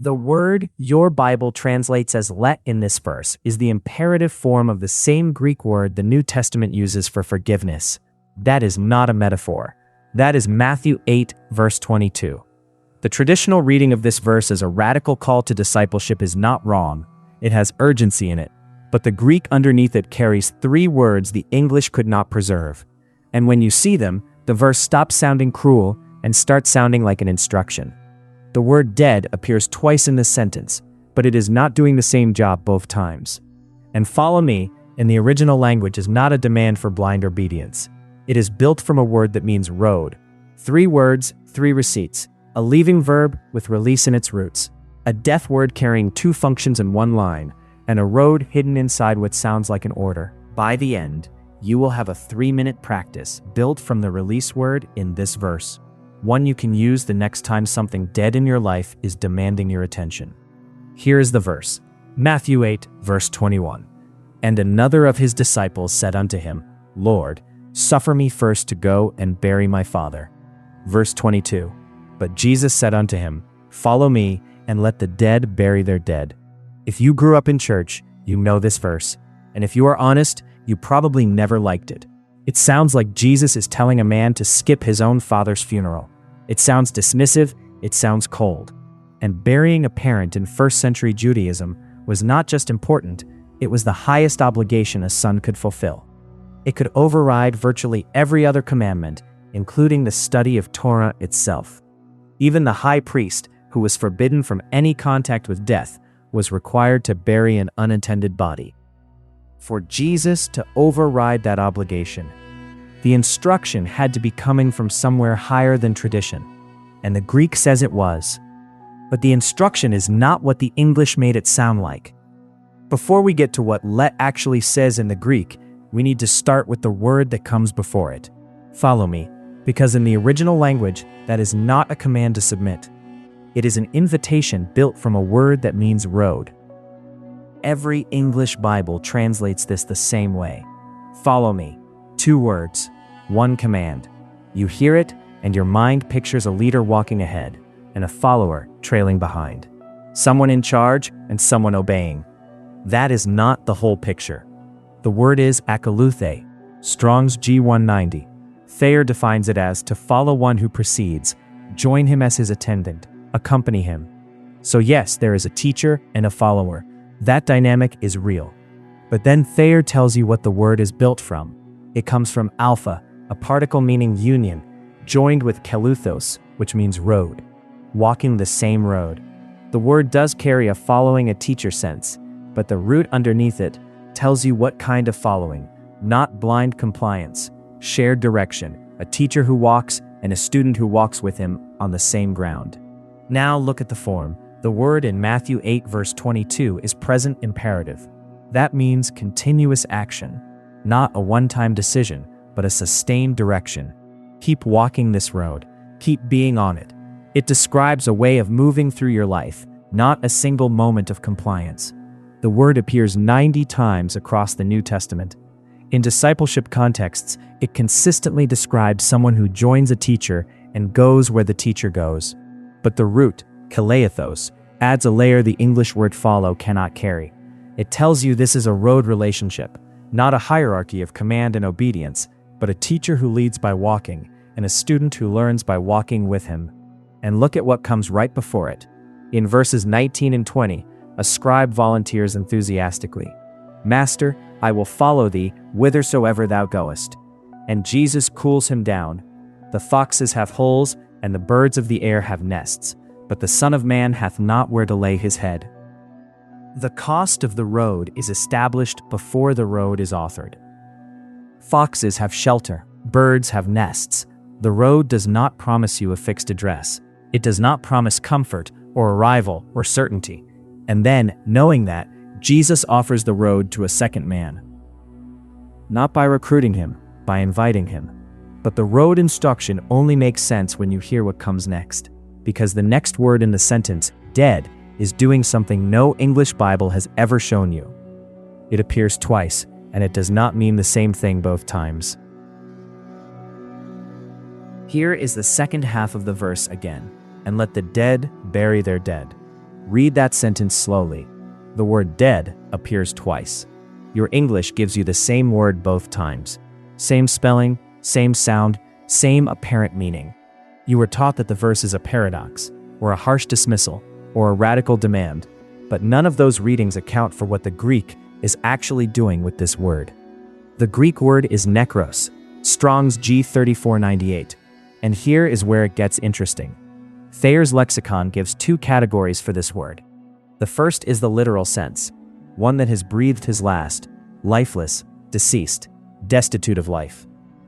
The word your Bible translates as let in this verse is the imperative form of the same Greek word the New Testament uses for forgiveness. That is not a metaphor. That is Matthew 8, verse 22. The traditional reading of this verse as a radical call to discipleship is not wrong. It has urgency in it. But the Greek underneath it carries 3 words the English could not preserve. And when you see them, the verse stops sounding cruel and starts sounding like an instruction. The word dead appears twice in this sentence, but it is not doing the same job both times. And follow me in the original language is not a demand for blind obedience. It is built from a word that means road. 3 words, 3 receipts. A leaving verb with release in its roots. A death word carrying 2 functions in 1 line, and a road hidden inside what sounds like an order. By the end, you will have a 3-minute practice built from the release word in this verse. One you can use the next time something dead in your life is demanding your attention. Here is the verse. Matthew 8, verse 21. And another of his disciples said unto him, Lord, suffer me first to go and bury my father. Verse 22. But Jesus said unto him, Follow me, and let the dead bury their dead. If you grew up in church, you know this verse. And if you are honest, you probably never liked it. It sounds like Jesus is telling a man to skip his own father's funeral. It sounds dismissive, it sounds cold. And burying a parent in first-century Judaism was not just important, it was the highest obligation a son could fulfill. It could override virtually every other commandment, including the study of Torah itself. Even the high priest, who was forbidden from any contact with death, was required to bury an unattended body. For Jesus to override that obligation, the instruction had to be coming from somewhere higher than tradition, and the Greek says it was. But the instruction is not what the English made it sound like. Before we get to what let actually says in the Greek, we need to start with the word that comes before it. Follow me, because in the original language, that is not a command to submit. It is an invitation built from a word that means road. Every English Bible translates this the same way. Follow me. 2 words, 1 command. You hear it, and your mind pictures a leader walking ahead, and a follower trailing behind. Someone in charge and someone obeying. That is not the whole picture. The word is akolouthei, Strong's G190. Thayer defines it as to follow one who precedes, join him as his attendant, accompany him. So yes, there is a teacher and a follower. That dynamic is real. But then Thayer tells you what the word is built from. It comes from alpha, a particle meaning union, joined with keleuthos, which means road, walking the same road. The word does carry a following a teacher sense, but the root underneath it tells you what kind of following, not blind compliance, shared direction, a teacher who walks and a student who walks with him on the same ground. Now look at the form. The word in Matthew 8 verse 22 is present imperative. That means continuous action, not a one-time decision, but a sustained direction. Keep walking this road. Keep being on it. It describes a way of moving through your life, not a single moment of compliance. The word appears 90 times across the New Testament. In discipleship contexts, it consistently describes someone who joins a teacher and goes where the teacher goes. But the root, keleuthos, adds a layer the English word follow cannot carry. It tells you this is a road relationship, not a hierarchy of command and obedience, but a teacher who leads by walking, and a student who learns by walking with him. And look at what comes right before it. In verses 19 and 20, a scribe volunteers enthusiastically, Master, I will follow thee whithersoever thou goest. And Jesus cools him down. The foxes have holes, and the birds of the air have nests, but the Son of Man hath not where to lay his head. The cost of the road is established before the road is authored. Foxes have shelter, birds have nests. The road does not promise you a fixed address. It does not promise comfort or arrival or certainty. And then, knowing that, Jesus offers the road to a second man. Not by recruiting him, by inviting him. But the road instruction only makes sense when you hear what comes next, because the next word in the sentence, dead, is doing something no English Bible has ever shown you. It appears twice, and it does not mean the same thing both times. Here is the second half of the verse again, and let the dead bury their dead. Read that sentence slowly. The word dead appears twice. Your English gives you the same word both times. Same spelling, same sound, same apparent meaning. You were taught that the verse is a paradox, or a harsh dismissal, or a radical demand, but none of those readings account for what the Greek is actually doing with this word. The Greek word is Nekros, Strong's G3498, and here is where it gets interesting. Thayer's lexicon gives two categories for this word. The first is the literal sense, one that has breathed his last, lifeless, deceased, destitute of life.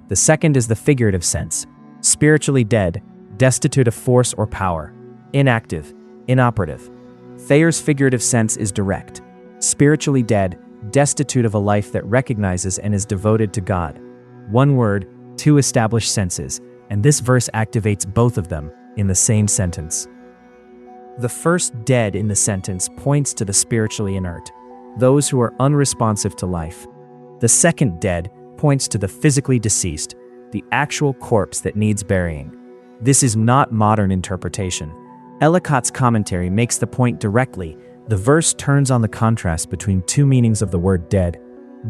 The second is the figurative sense, spiritually dead, destitute of force or power, inactive, inoperative. Thayer's figurative sense is direct, spiritually dead, destitute of a life that recognizes and is devoted to God. One word, two established senses, and this verse activates both of them in the same sentence. The first dead in the sentence points to the spiritually inert, those who are unresponsive to life. The second dead points to the physically deceased, the actual corpse that needs burying. This is not modern interpretation. Ellicott's commentary makes the point directly. The verse turns on the contrast between two meanings of the word dead.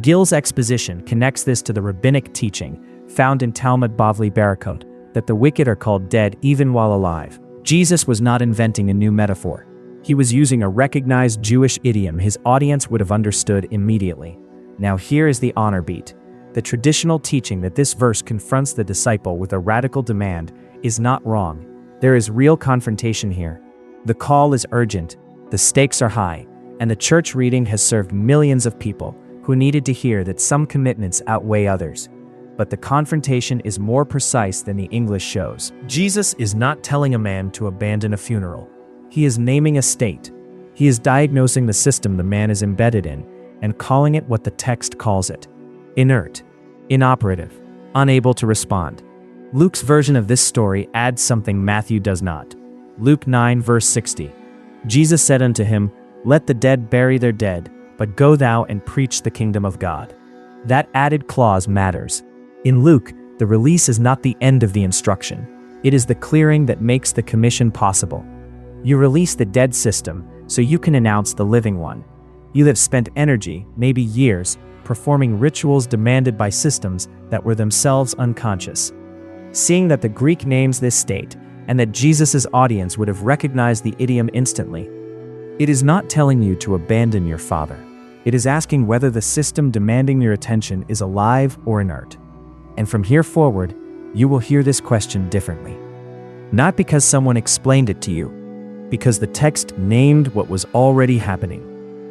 Gill's exposition connects this to the rabbinic teaching found in Talmud Bavli Berakhot that the wicked are called dead even while alive. Jesus was not inventing a new metaphor. He was using a recognized Jewish idiom his audience would have understood immediately. Now here is the honor beat. The traditional teaching that this verse confronts the disciple with a radical demand is not wrong. There is real confrontation here. The call is urgent, the stakes are high, and the church reading has served millions of people who needed to hear that some commitments outweigh others. But the confrontation is more precise than the English shows. Jesus is not telling a man to abandon a funeral. He is naming a state. He is diagnosing the system the man is embedded in and calling it what the text calls it: inert, inoperative, unable to respond. Luke's version of this story adds something Matthew does not. Luke 9 verse 60. Jesus said unto him, "Let the dead bury their dead, but go thou and preach the kingdom of God." That added clause matters. In Luke, the release is not the end of the instruction. It is the clearing that makes the commission possible. You release the dead system so you can announce the living one. You have spent energy, maybe years, performing rituals demanded by systems that were themselves unconscious. Seeing that the Greek names this state, and that Jesus' audience would have recognized the idiom instantly, it is not telling you to abandon your father. It is asking whether the system demanding your attention is alive or inert. And from here forward, you will hear this question differently. Not because someone explained it to you, because the text named what was already happening.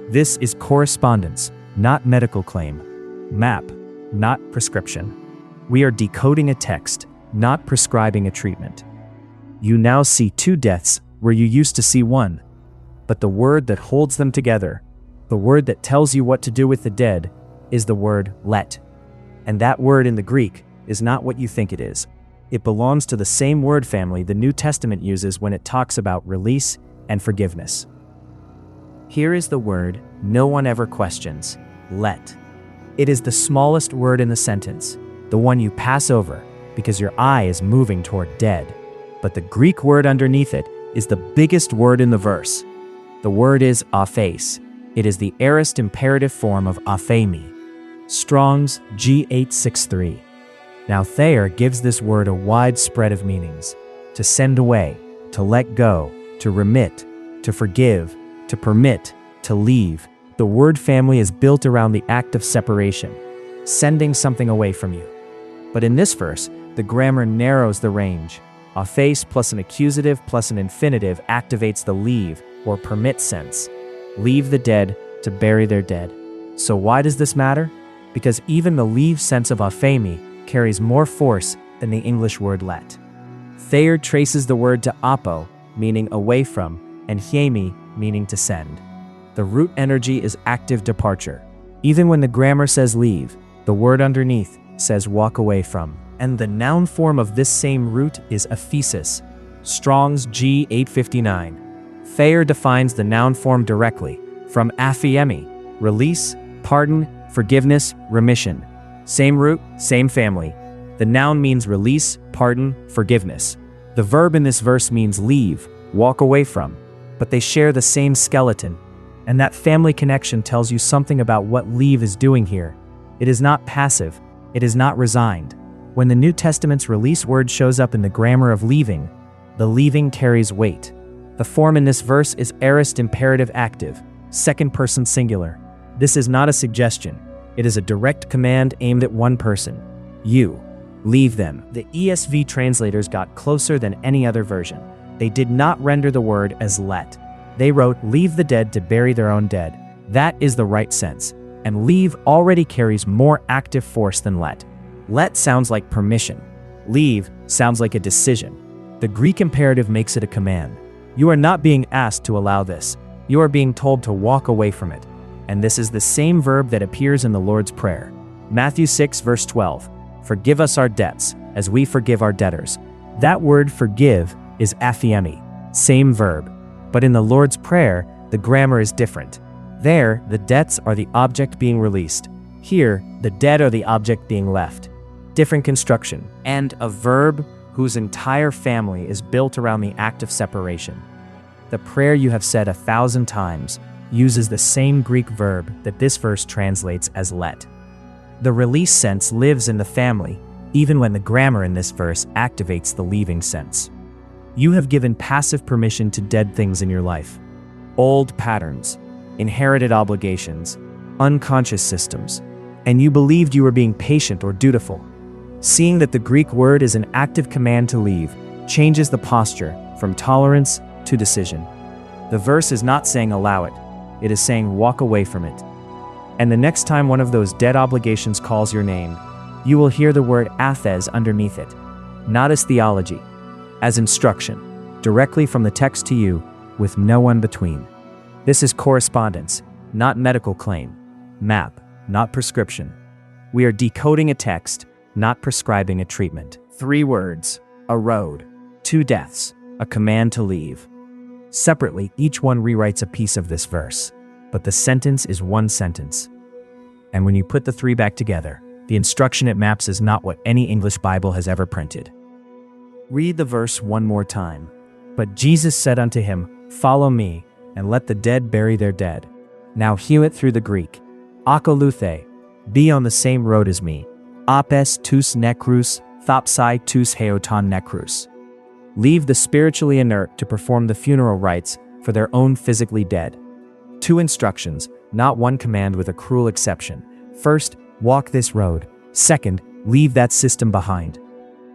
This is correspondence, not medical claim. Map, not prescription. We are decoding a text, not prescribing a treatment. You now see two deaths where you used to see one. But the word that holds them together, the word that tells you what to do with the dead, is the word let. And that word in the Greek is not what you think it is. It belongs to the same word family the New Testament uses when it talks about release and forgiveness. Here is the word no one ever questions, let. It is the smallest word in the sentence, the one you pass over because your eye is moving toward dead. But the Greek word underneath it is the biggest word in the verse. The word is Aphes. It is the aorist imperative form of aphiemi. Strong's G863. Now Thayer gives this word a wide spread of meanings: to send away, to let go, to remit, to forgive, to permit, to leave. The word family is built around the act of separation, sending something away from you. But in this verse, the grammar narrows the range. Aphes plus an accusative plus an infinitive activates the leave or permit sense. Leave the dead to bury their dead. So why does this matter? Because even the leave sense of aphiemi carries more force than the English word let. Thayer traces the word to apo, meaning away from, and hiemi, meaning to send. The root energy is active departure. Even when the grammar says leave, the word underneath says walk away from. And the noun form of this same root is aphesis. Strong's G859. Thayer defines the noun form directly from aphiemi, release, pardon, forgiveness, remission. Same root, same family. The noun means release, pardon, forgiveness. The verb in this verse means leave, walk away from. but they share the same skeleton. And that family connection tells you something about what leave is doing here. It is not passive. It is not resigned. When the New Testament's release word shows up in the grammar of leaving, the leaving carries weight. The form in this verse is aorist imperative active, second person singular. This is not a suggestion. It is a direct command aimed at one person. You. Leave them. The ESV translators got closer than any other version. They did not render the word as let. They wrote, leave the dead to bury their own dead. That is the right sense. And leave already carries more active force than let. Let sounds like permission. Leave sounds like a decision. The Greek imperative makes it a command. You are not being asked to allow this. You are being told to walk away from it. And this is the same verb that appears in the Lord's Prayer. Matthew 6 verse 12. Forgive us our debts, as we forgive our debtors. That word forgive is aphiemi, same verb. But in the Lord's Prayer, the grammar is different. There, the debts are the object being released. Here, the dead are the object being left. Different construction. And a verb whose entire family is built around the act of separation. The prayer you have said 1,000 times uses the same Greek verb that this verse translates as let. The release sense lives in the family, even when the grammar in this verse activates the leaving sense. You have given passive permission to dead things in your life. Old patterns, inherited obligations, unconscious systems, and you believed you were being patient or dutiful. Seeing that the Greek word is an active command to leave changes the posture from tolerance to decision. The verse is not saying allow it, it is saying walk away from it. And the next time one of those dead obligations calls your name, you will hear the word Aphes underneath it, not as theology, as instruction, directly from the text to you, with no one between. This is correspondence, not medical claim, map, not prescription. We are decoding a text, not prescribing a treatment. 3 words, a road, 2 deaths, a command to leave. Separately, each one rewrites a piece of this verse, but the sentence is one sentence. And when you put the 3 back together, the instruction it maps is not what any English Bible has ever printed. Read the verse one more time. But Jesus said unto him, follow me, and let the dead bury their dead. Now hew it through the Greek. Akolouthei, be on the same road as me. Aphes tous Nekros, Thapsai tous heoton Nekros. Leave the spiritually inert to perform the funeral rites for their own physically dead. 2 instructions, not one command with a cruel exception. First, walk this road. Second, leave that system behind.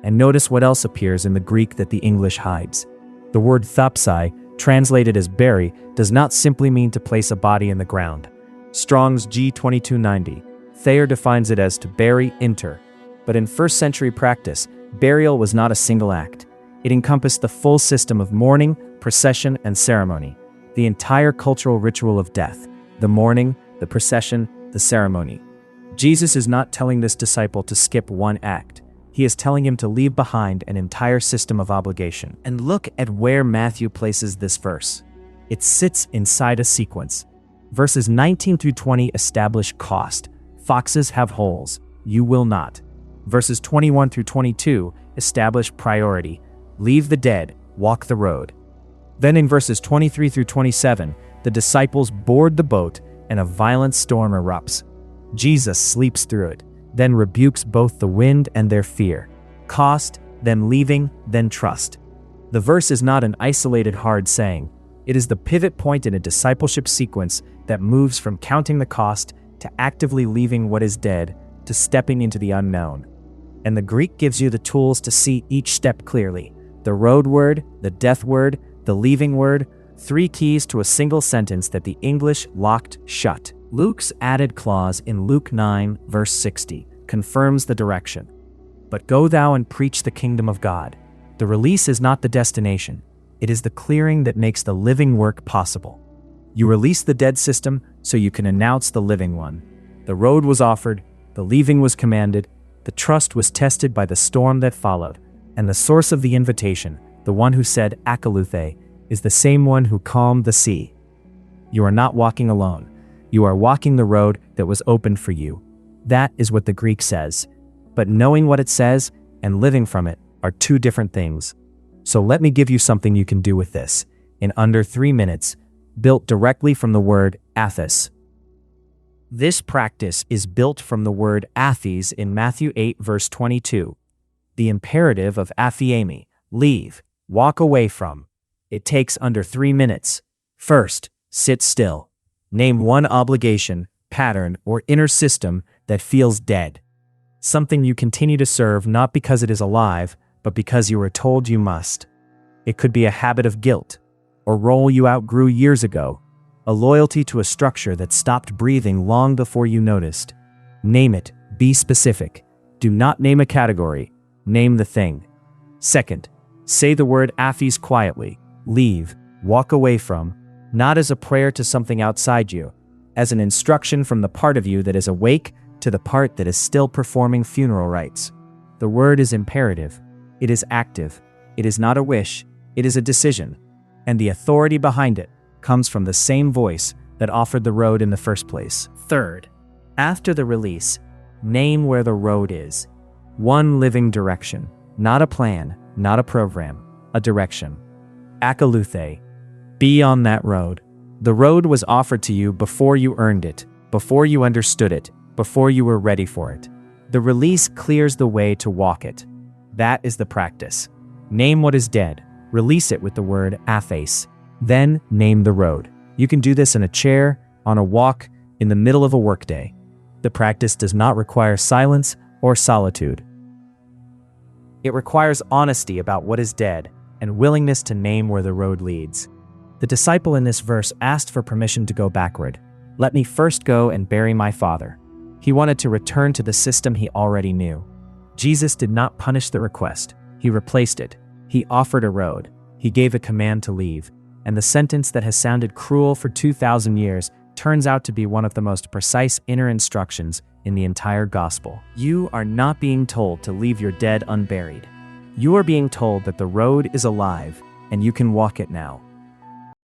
And notice what else appears in the Greek that the English hides. The word Thapsai, translated as bury, does not simply mean to place a body in the ground. Strong's G2290. Thayer defines it as to bury, inter. But in first century practice, burial was not a single act. It encompassed the full system of mourning, procession, and ceremony. The entire cultural ritual of death. The mourning, the procession, the ceremony. Jesus is not telling this disciple to skip one act. He is telling him to leave behind an entire system of obligation. And look at where Matthew places this verse. It sits inside a sequence. Verses 19 through 20 establish cost. Foxes have holes. You will not. Verses 21 through 22 establish priority. Leave the dead, walk the road. Then in verses 23 through 27, the disciples board the boat and a violent storm erupts. Jesus sleeps through it, then rebukes both the wind and their fear. Cost, then leaving, then trust. The verse is not an isolated hard saying. It is the pivot point in a discipleship sequence that moves from counting the cost to actively leaving what is dead to stepping into the unknown. And the Greek gives you the tools to see each step clearly. The road word, the death word, the leaving word, 3 keys to a single sentence that the English locked shut. Luke's added clause in Luke 9, verse 60, confirms the direction. But go thou and preach the kingdom of God. The release is not the destination. It is the clearing that makes the living work possible. You release the dead system so you can announce the living one. The road was offered, the leaving was commanded, the trust was tested by the storm that followed, and the source of the invitation, the one who said Akolouthei, is the same one who calmed the sea. You are not walking alone. You are walking the road that was opened for you. That is what the Greek says. But knowing what it says and living from it are 2 different things. So let me give you something you can do with this. in under 3 minutes, built directly from the word Aphes. This practice is built from the word Aphes in Matthew 8 verse 22. The imperative of aphiemi, leave, walk away from. It takes under 3 minutes. First, sit still. Name one obligation, pattern, or inner system that feels dead. Something you continue to serve not because it is alive, but because you were told you must. It could be a habit of guilt, or role you outgrew years ago, a loyalty to a structure that stopped breathing long before you noticed. Name it, be specific. Do not name a category, name the thing. Second, say the word Aphes quietly, leave, walk away from, not as a prayer to something outside you, as an instruction from the part of you that is awake to the part that is still performing funeral rites. The word is imperative. It is active. It is not a wish. It is a decision. And the authority behind it comes from the same voice that offered the road in the first place. Third, after the release, name where the road is. One living direction, not a plan, not a program, a direction. Akolouthei. Be on that road. The road was offered to you before you earned it, before you understood it, before you were ready for it. The release clears the way to walk it. That is the practice. Name what is dead. Release it with the word Aphes. Then name the road. You can do this in a chair, on a walk, in the middle of a workday. The practice does not require silence or solitude. It requires honesty about what is dead and willingness to name where the road leads. The disciple in this verse asked for permission to go backward. Let me first go and bury my father. He wanted to return to the system he already knew. Jesus did not punish the request. He replaced it. He offered a road. He gave a command to leave. And the sentence that has sounded cruel for 2,000 years turns out to be one of the most precise inner instructions in the entire gospel. You are not being told to leave your dead unburied. You are being told that the road is alive and you can walk it now.